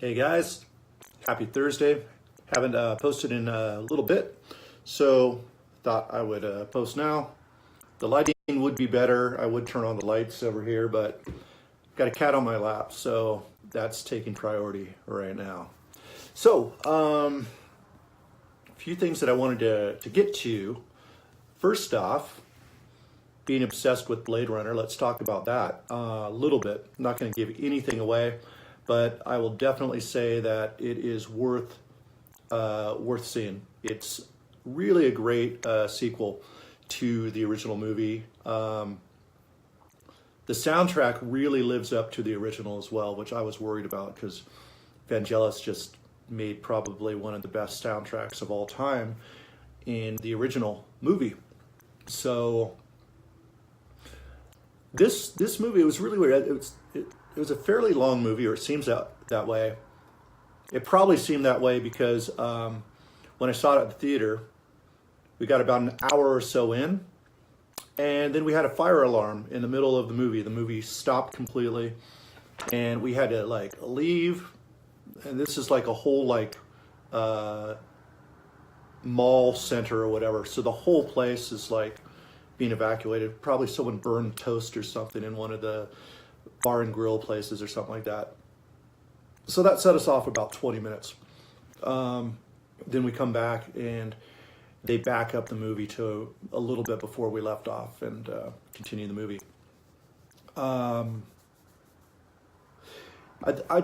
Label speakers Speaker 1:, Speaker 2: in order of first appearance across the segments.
Speaker 1: Hey guys, happy Thursday. Haven't posted in a little bit, so thought I would post now. The lighting would be better. I would turn on the lights over here, but got a cat on my lap, so that's taking priority right now. So, a few things that I wanted to get to. First off, being obsessed with Blade Runner, let's talk about that a little bit. I'm not going to give anything away, but I will definitely say that it is worth seeing. It's really a great sequel to the original movie. The soundtrack really lives up to the original as well, which I was worried about because Vangelis just made probably one of the best soundtracks of all time in the original movie. So this movie, it was really weird. It was a fairly long movie, or it seems that way. It probably seemed that way because when I saw it at the theater, we got about an hour or so in, and then we had a fire alarm in the middle of the movie. The movie stopped completely, and we had to like leave. And this is like a whole like mall center or whatever. So the whole place is like being evacuated. Probably someone burned toast or something in one of the bar and grill places or something like that. So that set us off about 20 minutes. Then we come back and they back up the movie to a little bit before we left off and continue the movie. I'd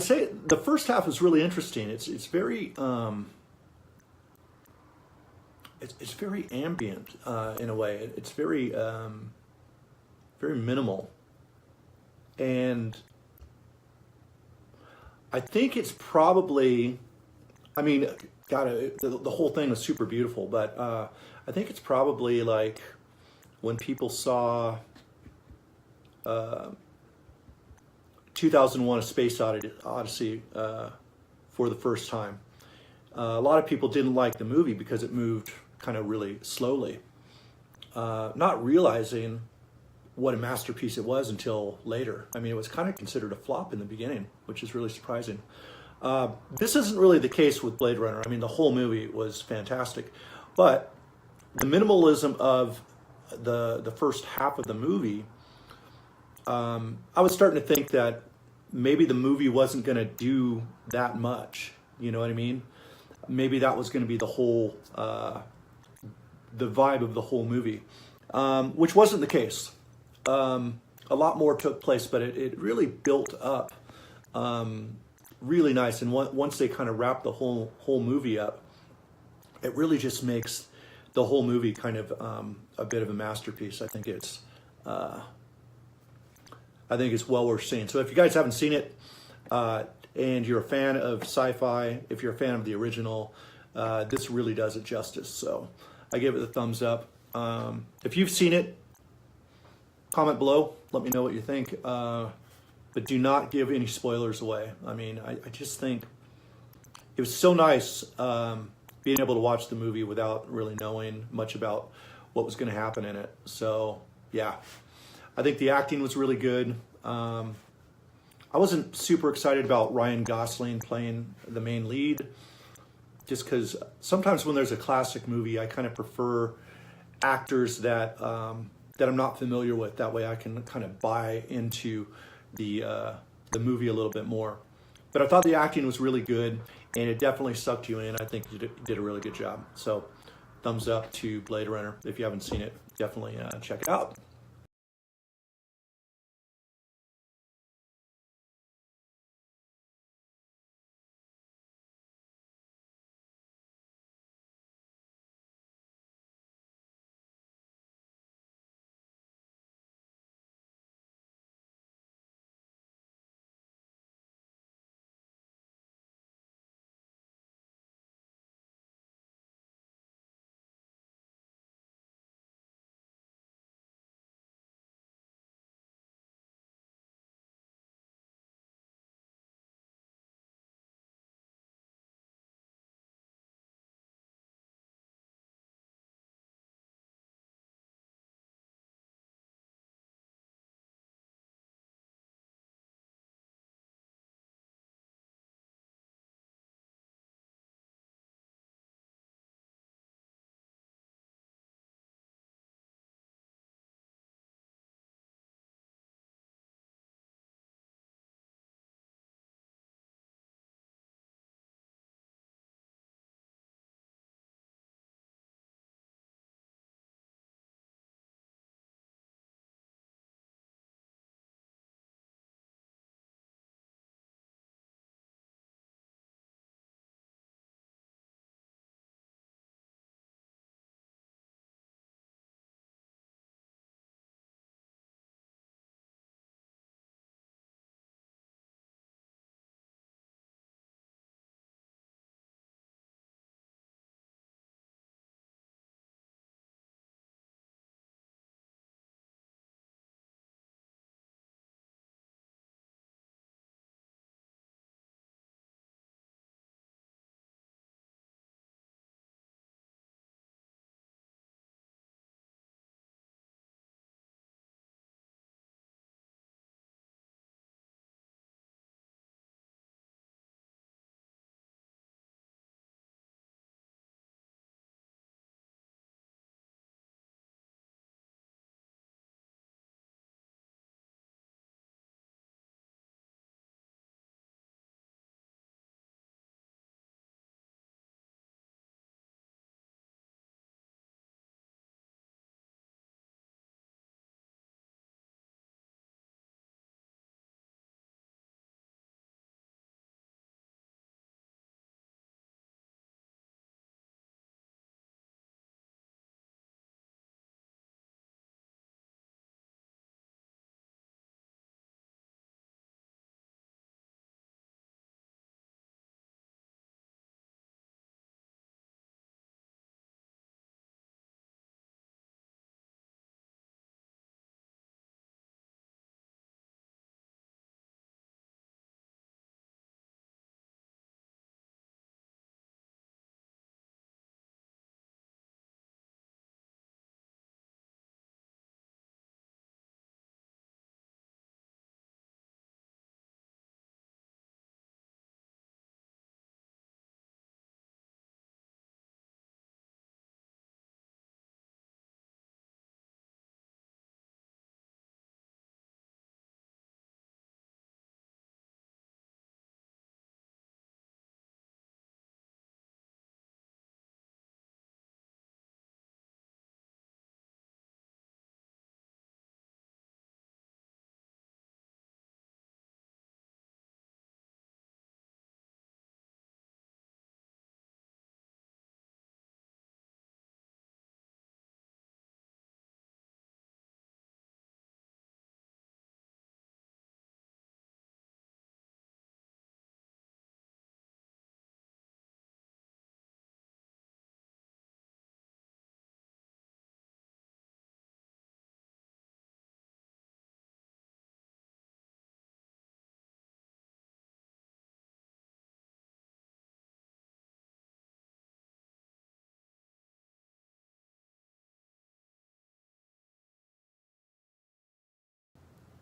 Speaker 1: say the first half is really interesting. It's very it's very ambient in a way. It's very very minimal, and I think it's probably. I mean, God, the whole thing was super beautiful, but I think it's probably like when people saw 2001: A Space Odyssey for the first time. A lot of people didn't like the movie because it moved kind of really slowly, not realizing what a masterpiece it was until later. I mean, it was kind of considered a flop in the beginning, which is really surprising. This isn't really the case with Blade Runner. I mean, the whole movie was fantastic, but the minimalism of the first half of the movie, I was starting to think that maybe the movie wasn't going to do that much. You know what I mean? Maybe that was going to be the whole, the vibe of the whole movie, which wasn't the case. A lot more took place, but it really built up really nice. And once they kind of wrap the whole movie up, it really just makes the whole movie kind of a bit of a masterpiece. I think it's well worth seeing. So if you guys haven't seen it and you're a fan of sci-fi, if you're a fan of the original, this really does it justice. So I give it the thumbs up. If you've seen it, comment below. Let me know what you think. But do not give any spoilers away. I mean, I just think it was so nice being able to watch the movie without really knowing much about what was going to happen in it. So, yeah. I think the acting was really good. I wasn't super excited about Ryan Gosling playing the main lead, just because sometimes when there's a classic movie, I kind of prefer actors that I'm not familiar with. That way I can kind of buy into the movie a little bit more. But I thought the acting was really good, and it definitely sucked you in. I think you did a really good job. So thumbs up to Blade Runner. If you haven't seen it, definitely check it out.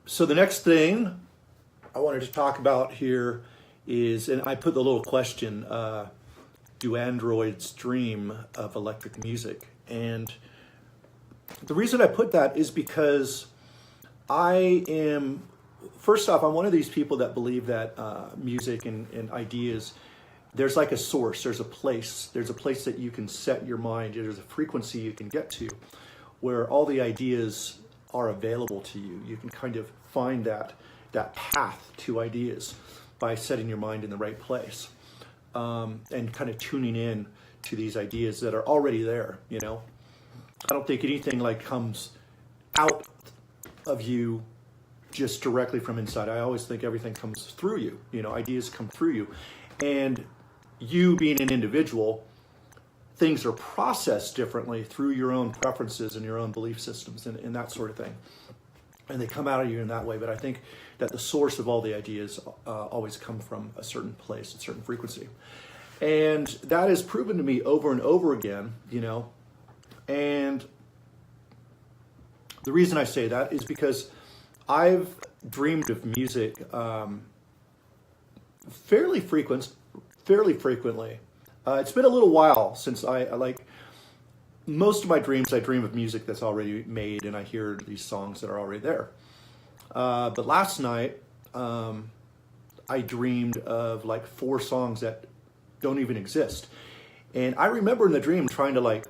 Speaker 1: So the next thing I wanted to talk about here is, and I put the little question, do androids dream of electric music? And the reason I put that is because first off, I'm one of these people that believe that music and ideas, there's like a source, there's a place that you can set your mind, there's a frequency you can get to where all the ideas are available to you. You can kind of find that path to ideas by setting your mind in the right place, and kind of tuning in to these ideas that are already there, you know? I don't think anything like comes out of you just directly from inside. I always think everything comes through you, you know, ideas come through you. And you being an individual, things are processed differently through your own preferences and your own belief systems and that sort of thing. And they come out of you in that way. But I think that the source of all the ideas always come from a certain place, a certain frequency. And that is proven to me over and over again, you know. And the reason I say that is because I've dreamed of music fairly frequently. It's been a little while since most of my dreams, I dream of music that's already made, and I hear these songs that are already there. But last night, I dreamed of like 4 songs that don't even exist. And I remember in the dream trying to like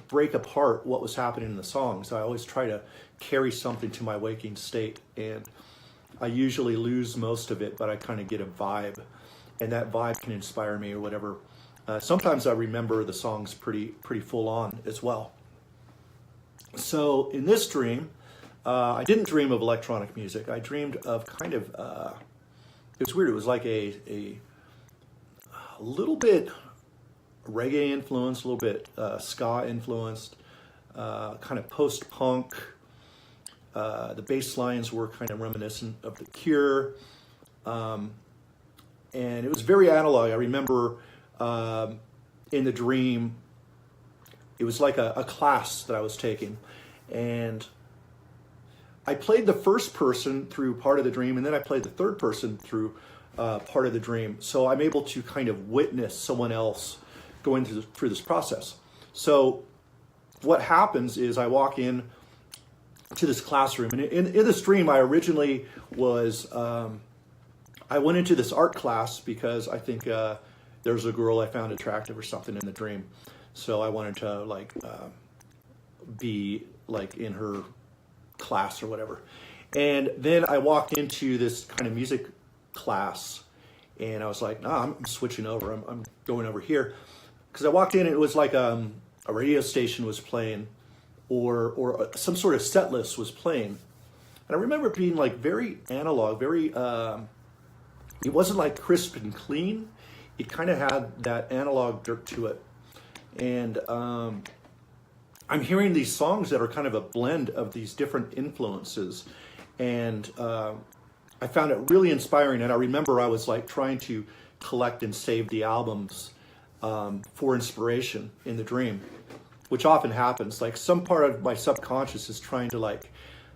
Speaker 1: break apart what was happening in the songs. I always try to carry something to my waking state, and I usually lose most of it, but I kind of get a vibe, and that vibe can inspire me or whatever. Sometimes I remember the songs pretty full on as well. So in this dream, I didn't dream of electronic music. I dreamed of kind of, it was weird. It was like a little bit reggae influenced, a little bit ska influenced, kind of post-punk. The bass lines were kind of reminiscent of The Cure. And it was very analog. I remember in the dream, it was like a class that I was taking. And I played the first person through part of the dream, and then I played the third person through part of the dream. So I'm able to kind of witness someone else going through this process. So what happens is I walk in to this classroom, and in this dream, I originally was, I went into this art class because I think there's a girl I found attractive or something in the dream. So I wanted to like be like in her class or whatever. And then I walked into this kind of music class, and I was like, nah, I'm switching over. I'm going over here. Because I walked in, and it was like a radio station was playing, or some sort of set list was playing. And I remember it being like very analog, very, it wasn't like crisp and clean. It kind of had that analog dirt to it. And I'm hearing these songs that are kind of a blend of these different influences. And I found it really inspiring. And I remember I was like trying to collect and save the albums for inspiration in the dream, which often happens. Like some part of my subconscious is trying to like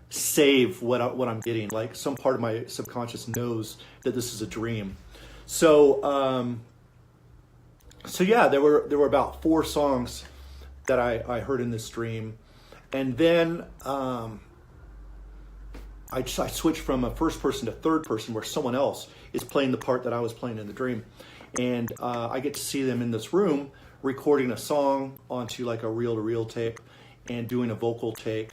Speaker 1: save what I'm getting. Like some part of my subconscious knows that this is a dream. So yeah, there were about 4 songs that I heard in this dream, and then I switched from a first person to third person, where someone else is playing the part that I was playing in the dream, and I get to see them in this room recording a song onto like a reel-to-reel tape and doing a vocal take,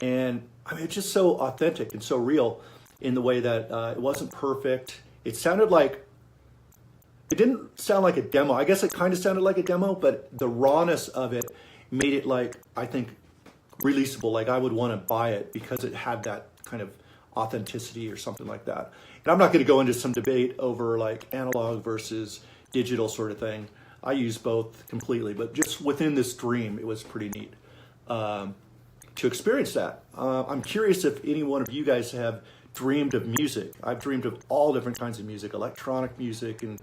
Speaker 1: and I mean it's just so authentic and so real in the way that it wasn't perfect. It sounded like. It didn't sound like a demo. I guess it kind of sounded like a demo, but the rawness of it made it like, I think, releasable. Like I would want to buy it because it had that kind of authenticity or something like that. And I'm not going to go into some debate over like analog versus digital sort of thing. I use both completely, but just within this dream, it was pretty neat to experience that. I'm curious if any one of you guys have dreamed of music. I've dreamed of all different kinds of music, electronic music and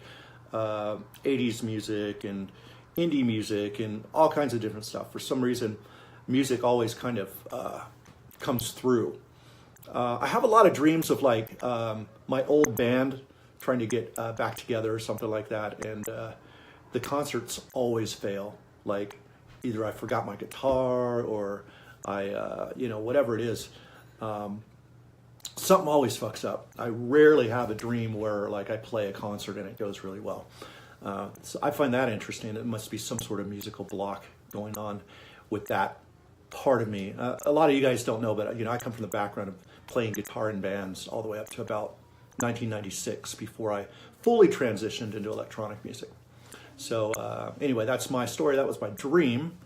Speaker 1: 80s music and indie music and all kinds of different stuff. For some reason, music always kind of comes through. I have a lot of dreams of like my old band trying to get back together or something like that, and the concerts always fail. Like either I forgot my guitar or I, whatever it is. Something always fucks up. I rarely have a dream where like I play a concert and it goes really well. So I find that interesting. It must be some sort of musical block going on with that part of me. A lot of you guys don't know, but I come from the background of playing guitar in bands all the way up to about 1996 before I fully transitioned into electronic music. So anyway, that's my story. That was my dream.